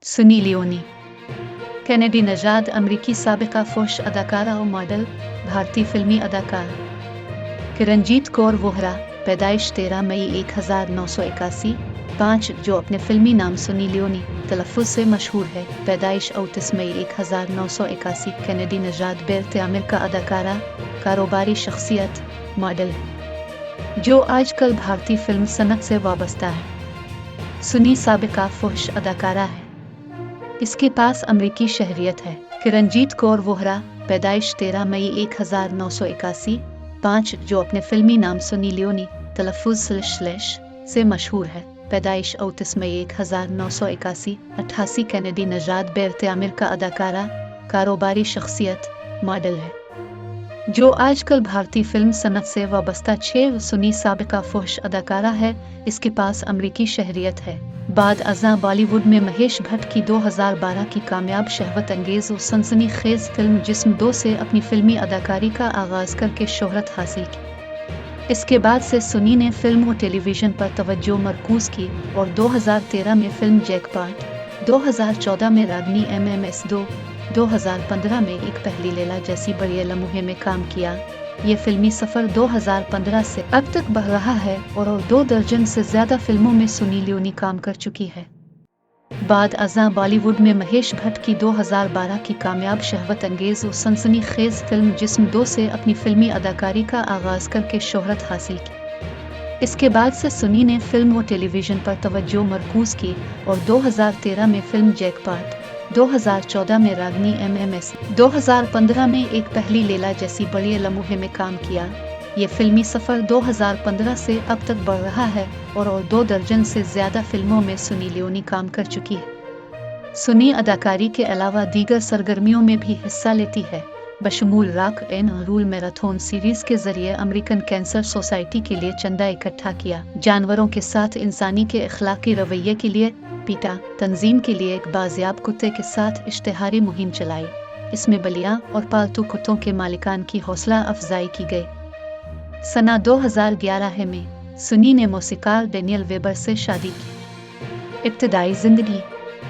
सुनी Leone Kennedy नजाद अमरीकी साबिका फुश अदाकारा और मॉडल, भारतीय फिल्मी अदाकार किरणजीत कौर वोहरा, पैदाइश 13 मई 1981, 5 जो अपने फिल्मी नाम सुनी लियोनी तलफ़्फ़ुज़ से मशहूर है। पैदाइश 29 मई 1981, कैनेडी नजाद बेरते अमेरिका अदाकारा, कारोबारी शख्सियत, मॉडल है जो आजकल भारतीय फिल्म सनत से वाबस्ता है। सुनी साबिका फुश अदाकारा है। इसके पास अमरीकी शहरियत है। किरणजीत कौर वोहरा, पैदाइश 13 मई 1981, 5 जो अपने फिल्मी नाम सुनी लियोनी तलफ़्फ़ुज़ से मशहूर है। पैदाइश 29 मई 1981, 88, कैनेडी नजाद बेरते अमेरिका अदाकारा, कारोबारी शख्सियत, मॉडल है जो आजकल भारतीय फिल्म सनत से वाबस्ता 6 सुनी साबिका फुश अदाकारा है। इसके पास अमरीकी शहरियत है। बाद अज़ां बॉलीवुड में महेश भट्ट की 2012 की कामयाब शहवत अंगेज़ और सनसनीखेज़ फिल्म जिस्म 2 से अपनी फिल्मी अदाकारी का आगाज़ करके शोहरत हासिल की। इसके बाद से सुनी ने फिल्म और टेलीविज़न पर तवज्जो मरकूज़ की और 2013 में फिल्म जैकपॉट, 2014 में रागनी MMS2, 2015 में एक पहली लैला जैसी बड़ी लम्हे में काम किया। ये फिल्मी सफ़र 2015 से अब तक बढ़ रहा है और 2 दर्जन से ज़्यादा फिल्मों में सुनी लियोनी काम कर चुकी है। बाद अज़ां बॉलीवुड में महेश भट्ट की 2012 की कामयाब शहवत अंगेज़ और सनसनीखेज़ फिल्म जिस्म 2 से अपनी फिल्मी अदाकारी का आगाज़ करके शोहरत हासिल की। इसके बाद से सुनी ने फिल्म और टेलीविज़न पर तवज्जो मरकूज़ की और 2013 में फिल्म जैकपॉट, 2014 में रागनी MMS, 2015 में एक पहली लैला जैसी बड़ी लम्हे में काम किया। ये फिल्मी सफ़र 2015 से अब तक बढ़ रहा है और 2 दर्जन से ज़्यादा फिल्मों में सुनी लियोनी काम कर चुकी है। सुनी अदाकारी के अलावा दीगर सरगर्मियों में भी हिस्सा लेती है, बशमूल rock and roll marathon series के ज़रिए अमेरिकन कैंसर सोसाइटी के लिए चंदा इकट्ठा किया, जानवरों के साथ इंसानी के अखलाकी रवैये के लिए पीटा, तंजीम के लिए एक बाजियाब कुत्ते के साथ इश्तिहारी मुहिम चलाई। इसमें बलियां और पालतू कुत्तों के मालिकान की हौसला अफजाई की गई। सना 2011 में सुनी ने मौसीकार डेनियल वेबर से शादी की। इब्तदाई ज़िंदगी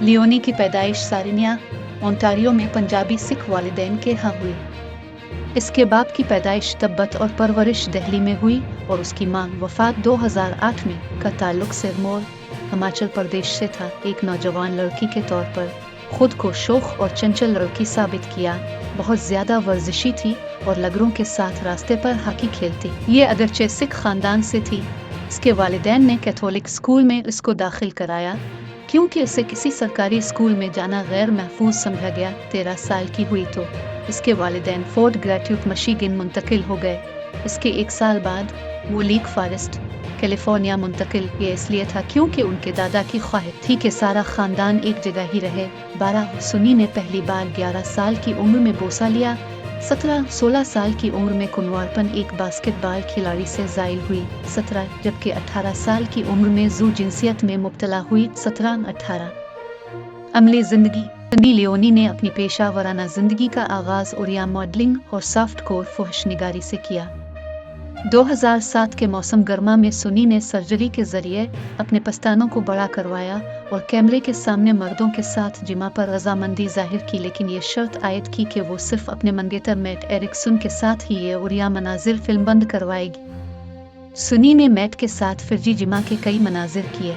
लियोनी की पैदाइश सारिनिया, ओंटारियो में पंजाबी सिख वालिदैन के यहाँ हुई। इसके बाप की पैदाइश तब्बत और परवरिश दिल्ली में हुई और उसकी मां वफ़ात 2008 में का ताल्लुक सिरमौर, हिमाचल प्रदेश से था। एक नौजवान लड़की के तौर पर खुद को शोख और चंचल लड़की साबित किया। बहुत ज़्यादा वर्जिशी थी और लगरों के साथ रास्ते पर हॉकी खेलती। ये अगरचे सिख ख़ानदान से थी। इसके वालिदैन ने कैथोलिक स्कूल में इसको दाखिल कराया क्योंकि इसे किसी सरकारी स्कूल में जाना गैर महफूज समझा गया। 13 साल की हुई तो इसके वालिदैन फोर्ट ग्रेट्यूट मिशिगन मुंतकिल हो गए। इसके 1 साल बाद वो लेक फॉरेस्ट, कैलिफोर्निया मुंतकिल। ये इसलिए था क्योंकि उनके दादा की ख्वाहिश थी कि सारा ख़ानदान एक जगह ही रहे। 12 सुनी ने पहली बार 11 साल की उम्र में बोसा लिया। 17-16 साल की उम्र में कुनवारपन एक बास्केटबॉल खिलाड़ी से ज़ाइल हुई। 17 जबकि 18 साल की उम्र में जू जिनसियत में मुब्तला हुई। 17-18 अमली ज़िंदगी सुनी लियोनी ने अपनी पेशा वराना ज़िंदगी का आगाज़ ओरिया मॉडलिंग और सॉफ्ट कोर फहशनिगारी से किया। 2007 के मौसम गर्मा में सुनी ने सर्जरी के ज़रिए अपने पस्तानों को बड़ा करवाया और कैमरे के सामने मर्दों के साथ जिमा पर रजामंदी जाहिर की, लेकिन ये शर्त आयद की कि वो सिर्फ अपने मंगेतर मैट एरिक्सन के साथ ही ये ओरिया मनाजिर फिल्मबंद करवाएगी। सुनी ने मैट के साथ फिरजी जिमा के कई मनाजिर किए।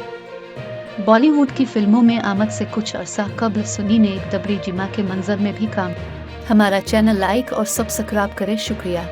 बॉलीवुड की फिल्मों में आमद से कुछ अरसा कबल सुनी ने एक दबरी जिमा के मंजर में भी काम। हमारा चैनल लाइक और सब्सक्राइब करें। शुक्रिया।